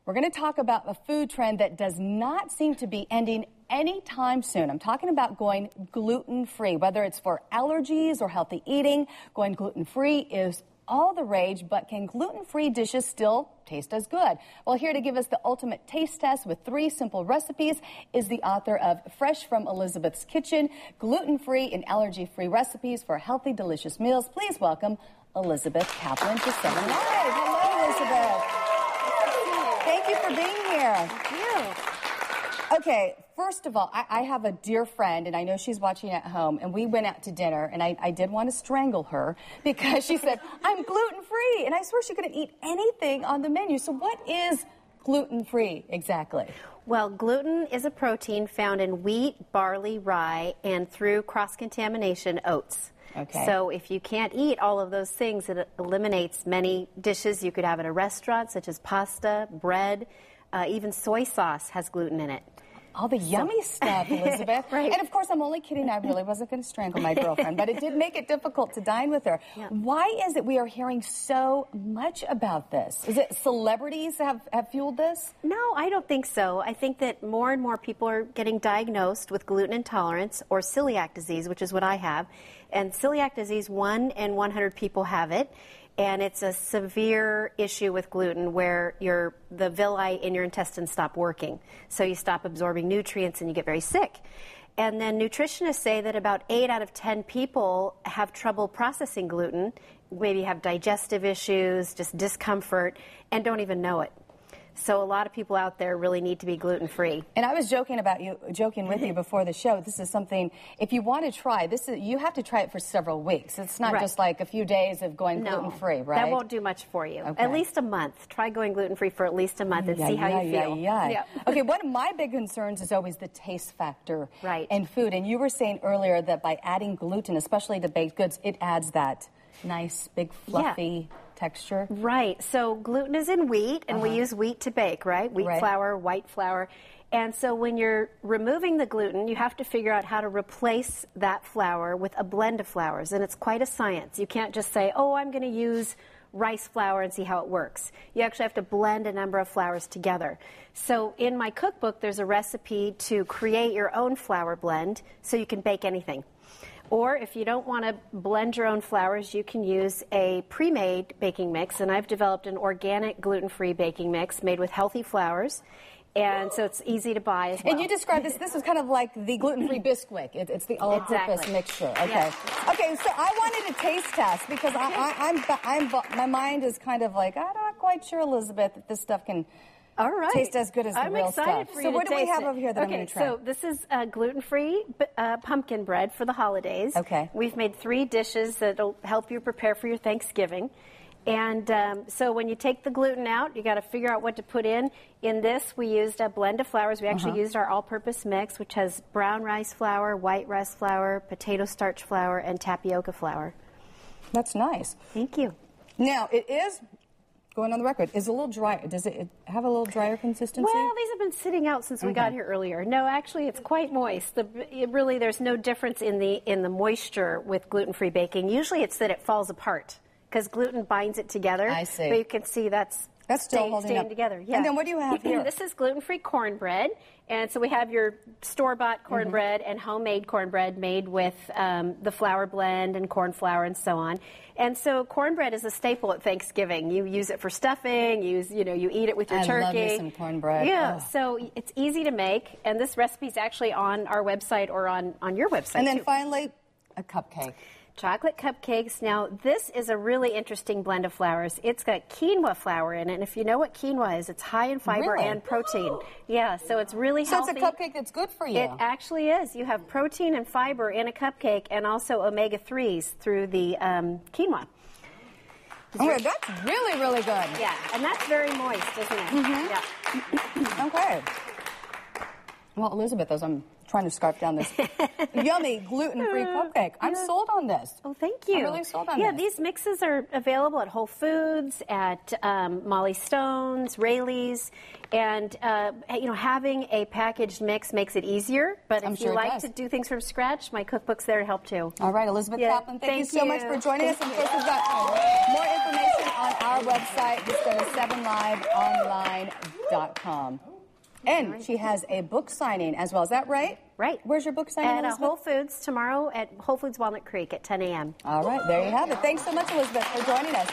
We're going to talk about a food trend that does not seem to be ending anytime soon. I'm talking about going gluten-free, whether it's for allergies or healthy eating. Going gluten-free is all the rage, but can gluten-free dishes still taste as good? Well, here to give us the ultimate taste test with 3 simple recipes is the author of Fresh from Elizabeth's Kitchen, gluten-free and allergy-free recipes for healthy, delicious meals. Please welcome Elizabeth Kaplan to 7Live. Hello, Elizabeth. Thank you for being here. Thank you. Okay, first of all, I have a dear friend, and I know she's watching at home, and we went out to dinner, and I did want to strangle her because she said, I'm gluten-free, and I swear she couldn't eat anything on the menu. So what is gluten-free exactly? Well, gluten is a protein found in wheat, barley, rye, and through cross-contamination, oats. Okay. So if you can't eat all of those things, it eliminates many dishes you could have at a restaurant, such as pasta, bread, even soy sauce has gluten in it. All the yummy stuff, Elizabeth. Right. And of course, I'm only kidding. I really wasn't going to strangle my girlfriend, but it did make it difficult to dine with her. Yeah. Why is it we are hearing so much about this? Is it celebrities have fueled this? No, I don't think so. I think that more and more people are getting diagnosed with gluten intolerance or celiac disease, which is what I have. And celiac disease, 1 in 100 people have it. And it's a severe issue with gluten where the villi in your intestines stop working. So you stop absorbing nutrients and you get very sick. And then nutritionists say that about 8 out of 10 people have trouble processing gluten, maybe have digestive issues, just discomfort, and don't even know it. So a lot of people out there really need to be gluten-free. And I was joking with you before the show. This is something, if you want to try, you have to try it for several weeks. It's not just like a few days of going gluten-free, right? That won't do much for you. Okay. At least a month. Try going gluten-free for at least a month and see how you feel. Yeah. Okay, one of my big concerns is always the taste factor in food. And you were saying earlier that by adding gluten, especially to baked goods, it adds that nice, big, fluffy texture. Right. So gluten is in wheat, and we use wheat to bake, right? Wheat flour, white flour. And so when you're removing the gluten, you have to figure out how to replace that flour with a blend of flours. And it's quite a science. You can't just say, oh, I'm going to use rice flour and see how it works. You actually have to blend a number of flours together. So in my cookbook, there's a recipe to create your own flour blend so you can bake anything. Or if you don't want to blend your own flours, you can use a pre-made baking mix. And I've developed an organic gluten-free baking mix made with healthy flours. And so it's easy to buy as well. And you described this is kind of like the gluten-free Bisquick. It's the all-purpose mixture. Okay. Yeah. Okay, so I wanted a taste test because my mind is kind of like, I'm not quite sure, Elizabeth, that this stuff can taste as good as the real stuff. I'm excited for you to taste it. So what do we have over here that I'm going to try? So this is gluten-free pumpkin bread for the holidays. Okay. We've made 3 dishes that'll help you prepare for your Thanksgiving. And so when you take the gluten out, you got to figure out what to put in. In this, we used a blend of flours. We actually used our all-purpose mix, which has brown rice flour, white rice flour, potato starch flour, and tapioca flour. That's nice. Thank you. Now, it is, going on the record, is a little dry. Does it have a little drier consistency? Well, these have been sitting out since we got here earlier. No, actually, it's quite moist. Really, there's no difference in the moisture with gluten-free baking. Usually, it's that it falls apart because gluten binds it together. I see. But you can see that's still staying together. Yeah. And then what do you have here? This is gluten-free cornbread. And so we have your store-bought cornbread and homemade cornbread made with the flour blend and corn flour and so on. And so cornbread is a staple at Thanksgiving. You use it for stuffing. You eat it with your turkey. I love me some cornbread. Yeah. So it's easy to make. And this recipe is actually on our website or on your website. And then finally, a cupcake. Chocolate cupcakes. Now, this is a really interesting blend of flours. It's got quinoa flour in it, and if you know what quinoa is, it's high in fiber and protein. Yeah, so it's really healthy. So it's a cupcake that's good for you. It actually is. You have protein and fiber in a cupcake and also omega-3s through the quinoa. Okay, that's really, really good. Yeah, and that's very moist, isn't it? Yeah. Okay. Well, Elizabeth, as I'm trying to scarf down this yummy gluten-free cupcake, I'm sold on this. Oh, thank you. I'm really sold on this. Yeah, these mixes are available at Whole Foods, at Molly Stone's, Rayleigh's, and having a packaged mix makes it easier. But if you like to do things from scratch, my cookbook's there to help too. All right, Elizabeth Kaplan, thank you so much for joining us. And of course, we've got more information on our website. Just go to 7liveonline.com. PurePantry.com. And she has a book signing as well. Is that right? Right. Where's your book signing, At Whole Foods tomorrow at Whole Foods Walnut Creek at 10 a.m. All right, there you have it. Thanks so much, Elizabeth, for joining us.